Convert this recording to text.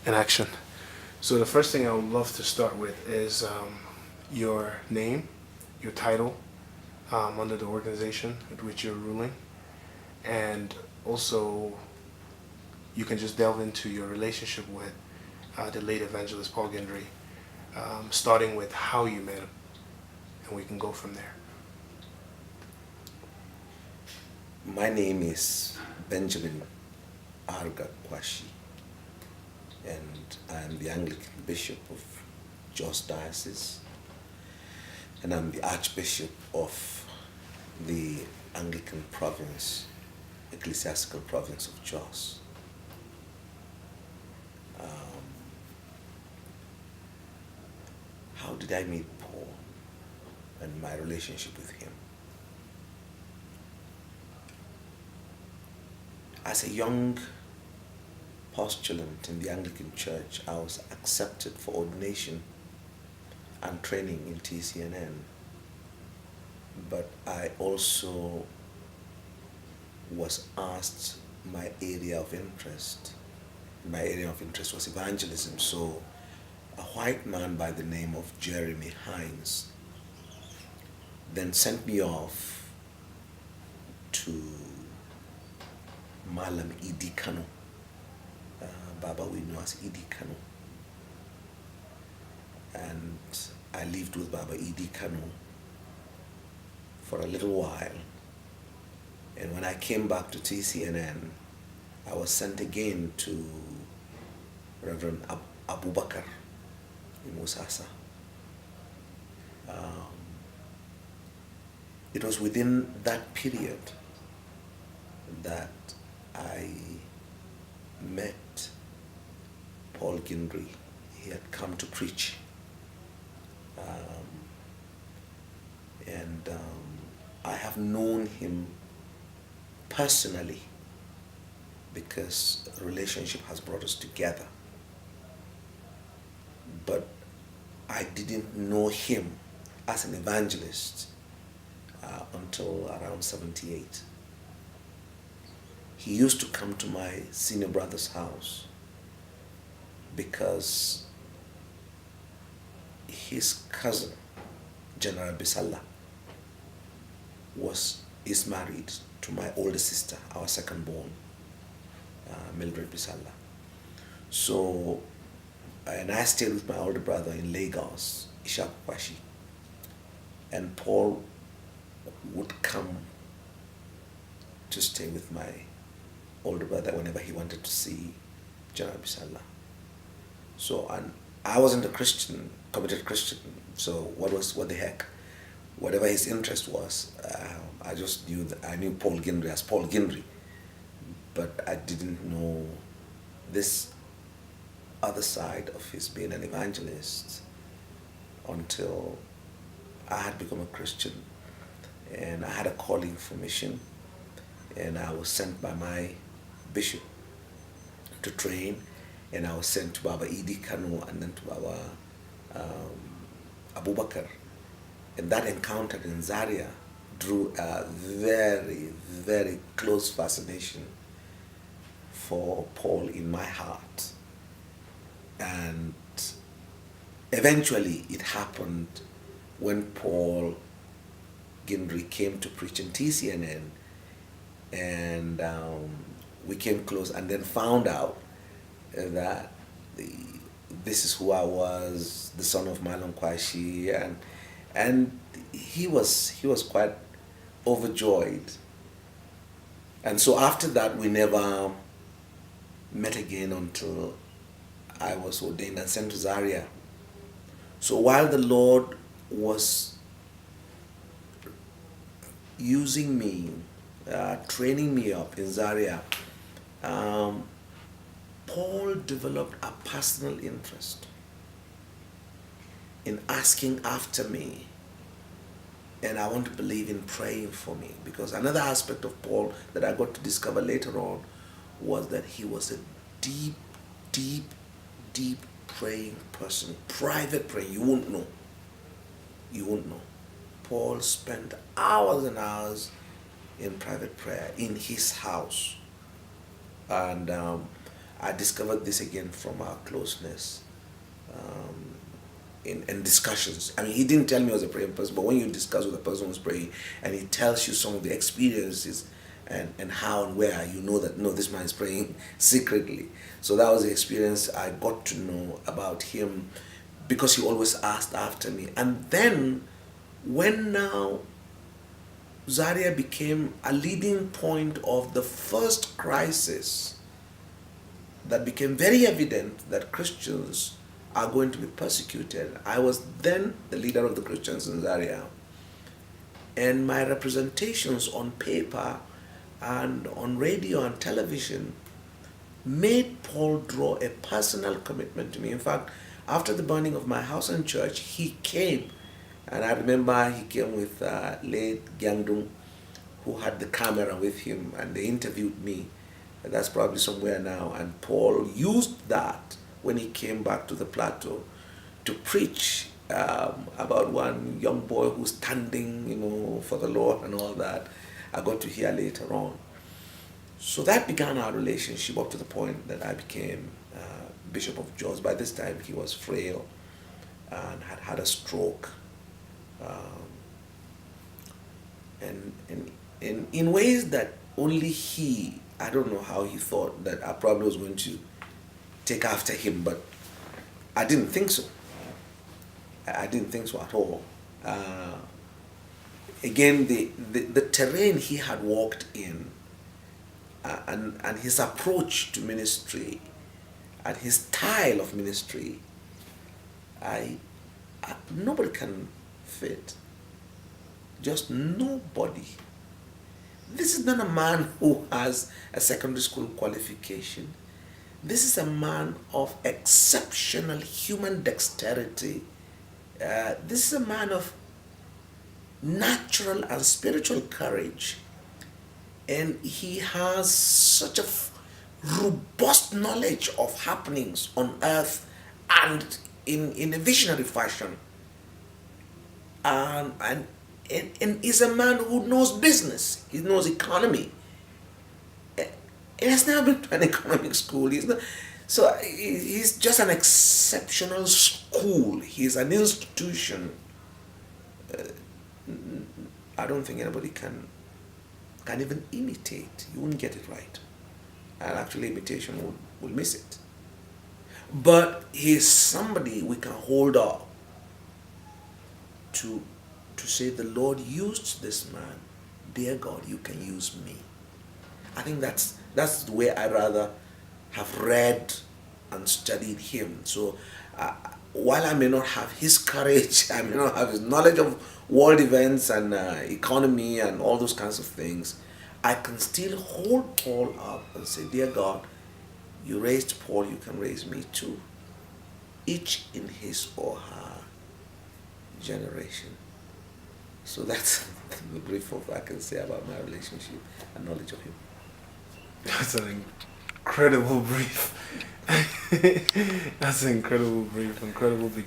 in action. So the first thing I would love to start with is your name, your title under the organization at which you're ruling, and also you can just delve into your relationship with the late evangelist Paul Gindiri, starting with how you met him, and we can go from there. My name is Benjamin Arga Kwashi, and I'm the Anglican Bishop of Jos Diocese, and I'm the Archbishop of the Anglican Province, Ecclesiastical Province of Jos. How did I meet Paul and my relationship with him? As a young postulant in the Anglican Church, I was accepted for ordination and training in TCNN, but I also was asked my area of interest. My area of interest was evangelism, so a white man by the name of Jeremy Hines then sent me off to Malam Idi Kano. Baba we know as Idi Kano. And I lived with Baba Idi Kano for a little while. And when I came back to TCNN, I was sent again to Reverend Abu Bakr in Musasa. It was within that period that I met Paul Gindiri. He had come to preach. And I have known him personally because a relationship has brought us together. But I didn't know him as an evangelist until around 78. He used to come to my senior brother's house because his cousin, General Bisalla, is married to my older sister, our second born, Mildred Bisalla. So, and I stayed with my older brother in Lagos, Kwashi, and Paul would come to stay with my older brother whenever he wanted to see General Bisalla. So, and I wasn't a Christian, committed Christian, so what the heck? Whatever his interest was, I just knew that I knew Paul Gindiri as Paul Gindiri, but I didn't know this other side of his being an evangelist until I had become a Christian and I had a calling for mission, and I was sent by my bishop to train, and I was sent to Baba Idi Kanu and then to Baba Abu Bakr. And that encounter in Zaria drew a very, very close fascination for Paul in my heart. And eventually it happened when Paul Gindiri came to preach in TCNN, and we came close and then found out that this is who I was, the son of Marlon Kwashi, and he was quite overjoyed. And so after that, we never met again until I was ordained and sent to Zaria. So while the Lord was using me, training me up in Zaria, Paul developed a personal interest in asking after me, and I want to believe in praying for me, because another aspect of Paul that I got to discover later on was that he was a deep, deep, deep praying person, private praying. You won't know. Paul spent hours and hours in private prayer in his house, and I discovered this again from our closeness in discussions. I mean, he didn't tell me I was a praying person, but when you discuss with a person who's praying and he tells you some of the experiences and how and where, you know that, no, this man is praying secretly. So that was the experience I got to know about him, because he always asked after me. And then when now Zaria became a leading point of the first crisis that became very evident that Christians are going to be persecuted. I was then the leader of the Christians in Zaria, and my representations on paper and on radio and television made Paul draw a personal commitment to me. In fact, after the burning of my house and church, he came, and I remember he came with late Gyangdung, who had the camera with him, and they interviewed me. That's probably somewhere now. And Paul used that when he came back to the plateau to preach about one young boy who's standing, for the Lord and all that. I got to hear later on. So that began our relationship up to the point that I became Bishop of Jos. By this time, he was frail and had had a stroke. And in ways that only he, I don't know how he thought that I probably was going to take after him, but I didn't think so. I didn't think so at all. Again, the terrain he had walked in, and his approach to ministry and his style of ministry, nobody can fit. Just nobody. This is not a man who has a secondary school qualification. This is a man of exceptional human dexterity. This is a man of natural and spiritual courage. And he has such a robust knowledge of happenings on earth and in a visionary fashion. And is a man who knows business. He knows economy. He has never been to an economic school. He's just an exceptional school. He's an institution. I don't think anybody can even imitate. You wouldn't get it right. And actually imitation will miss it. But he's somebody we can hold up to say, the Lord used this man. Dear God, you can use me. I think that's the way I rather have read and studied him. So while I may not have his courage, I may not have his knowledge of world events and economy and all those kinds of things, I can still hold Paul up and say, dear God, you raised Paul, you can raise me too. Each in his or her generation. So that's the brief of I can say about my relationship and knowledge of him. That's an incredible brief. That's an incredible brief, incredible beginning.